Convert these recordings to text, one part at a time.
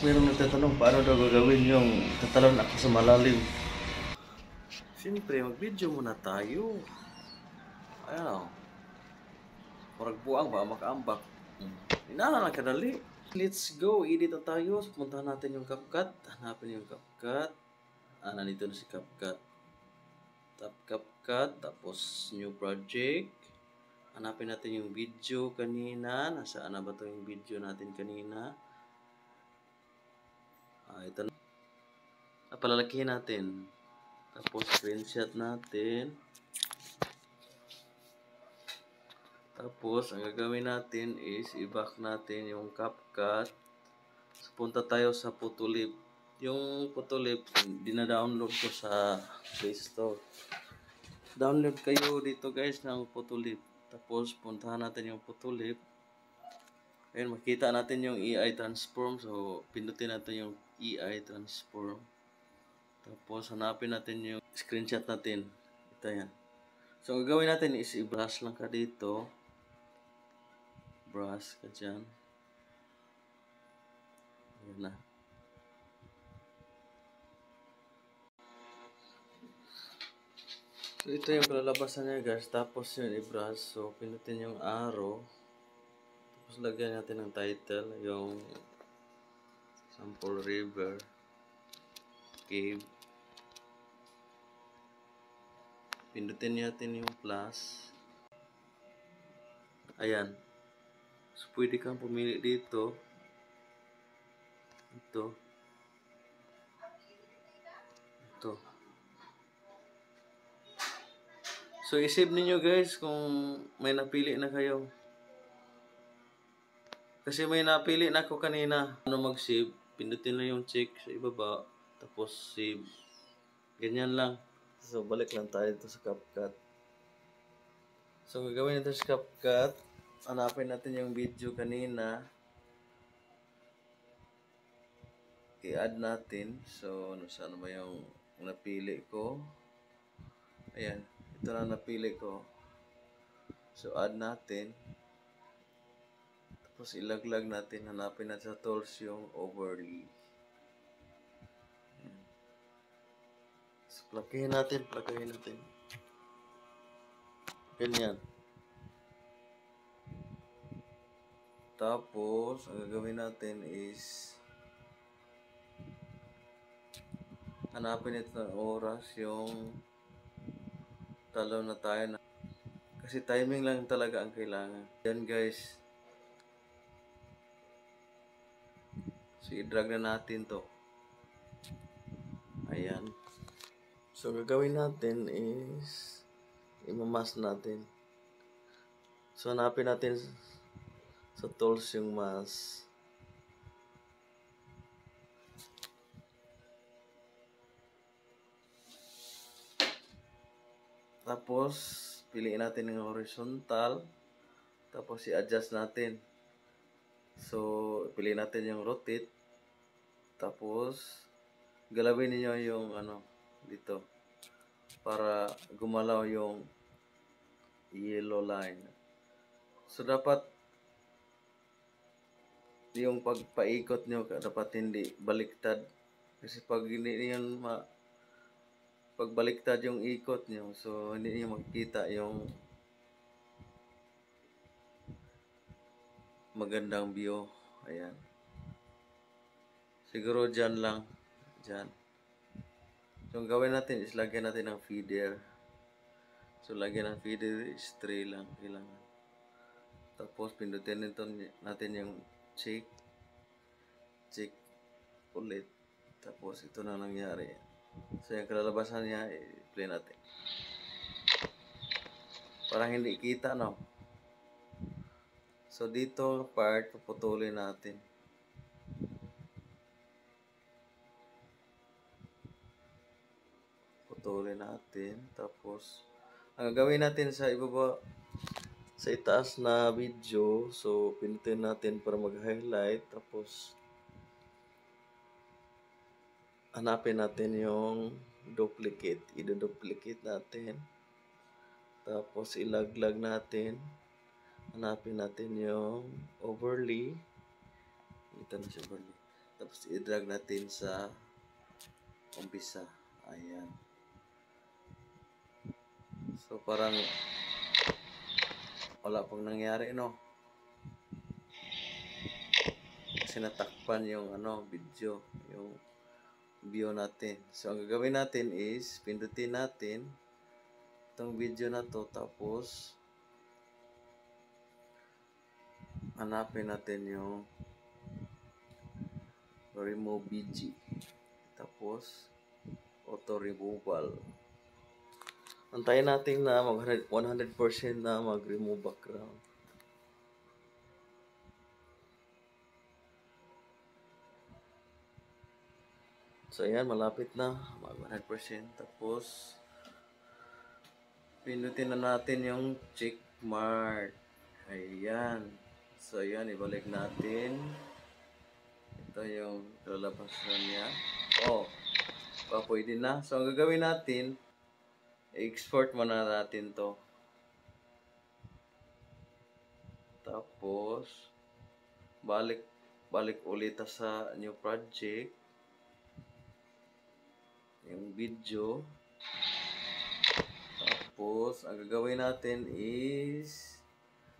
mayroong nagtatanong paano daw gagawin yung tatalon ako sa malalim. Siyempre, mag-video muna tayo. Ayan o. Parang buang ba, makaambak. Inana lang kadali. Let's go, edit na tayo. Puntahan natin yung CapCut. Hanapin yung CapCut. Nandito na si CapCut. Tap CapCut, tapos new project. Hanapin natin yung video kanina. Nasaan na ba ito yung video natin kanina? Ito na. Palalakihin natin. Tapos screenshot natin. Tapos ang gagawin natin is i-back natin yung CapCut. So, punta tayo sa Photolib. Yung Photolib, dina-download ko sa Play Store. Download kayo dito guys ng Photolib. Tapos puntahan natin yung Photolib. Ayun, makita natin yung AI transform. So pindutin natin yung AI transform. Tapos hanapin natin yung screenshot natin. Ito yan. So ang gagawin natin is i-brush lang ka dito. Brush ka dyan. Ayan na. So ito yung kalalabasan niya guys. Tapos yun i-brush. So pindutin yung arrow. Tapos lagyan natin ng title. Yung sample river. Cave. Pindutin natin yung plus. Ayan. So, pwede kang pumili dito. Ito. Ito. So, isave ninyo guys kung may napili na kayo. Kasi may napili na ako kanina. Ano mag-save? Pindutin lang yung check sa ibaba. Tapos save. Ganyan lang. So, balik lang tayo dito sa CapCut. So, gagawin natin sa CapCut. Hanapin natin yung video kanina. I-add natin. So, saan ba yung napili ko? Ayan. Ito na napili ko. So, add natin. Tapos, ilaglag natin. Hanapin natin sa tools yung overlay. Ayan. So, plugin natin. Ganyan. Tapos, ang gagawin natin is hanapin ito ng oras yung talo na tayo na. Kasi timing lang talaga ang kailangan. Yan guys. So, i-drag na natin to. Ayan. So, gagawin natin is i-mask natin. So, hanapin natin sa tools yung mask. Tapos, piliin natin yung horizontal. Tapos, i-adjust natin. So, piliin natin yung rotate. Tapos, galawin niyo yung dito. Para gumalaw yung yellow line. So, dapat yung pagpaikot nyo, dapat hindi baliktad. Kasi pag hindi yun pagbaliktad yung ikot nyo, so hindi nyo makikita yung magandang view. Ayan. Siguro dyan lang. Dyan. So, ang gawin natin is lagyan natin ng feeder. So, lagyan ng feeder is 3 lang. Kailangan. Tapos, pindutin natin yung check. Check ulit. Tapos, ito na nangyari. So, yung kalalabasan niya, i-play natin. Parang hindi kita, no? So, dito part, puputulin natin. Putulin natin. Tapos, ang gagawin natin sa ibaba, sa itaas na video, so, pindutin natin para mag-highlight. Tapos, hanapin natin yung duplicate. I-duplicate natin. Tapos, ilaglag natin. Hanapin natin yung overlay. Ito na siya overlay. Tapos i-drag natin sa umpisa. Ayan. So parang wala pang nangyari, no? Kasi natakpan yung video, yung view natin. So ang gagawin natin is pindutin natin itong video na to, tapos hanapin natin yung remove BG, tapos auto removal. Antayin natin na 100% na mag-remove background. So ayan, malapit na mag 100%. Tapos pindutin na natin yung check mark. Ayan. So ayan, ibalik natin. Ito yung lalabasan niya. Oh, pwede na. So ang gagawin natin, i-export muna natin to. Tapos balik ulit sa new project yung video. Tapos ang gagawin natin is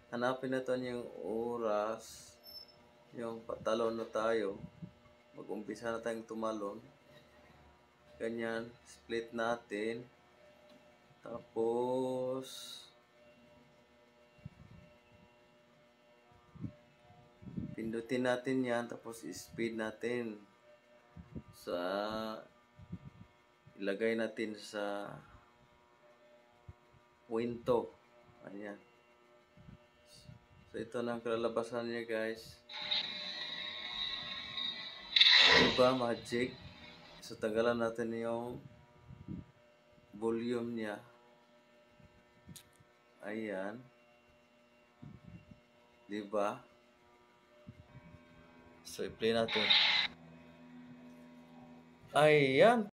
hanapin natin yung oras, yung patalon na tayo, mag-umpisa na tayong tumalon. Ganyan, split natin. Tapos pindutin natin yan, tapos speed natin sa ilagay natin sa window. Ayan. So ito na ang kalalabasan niya, guys. Diba magic? So tanggalan natin yung volume niya. Ayan. Diba? So i-play natin. Ayan.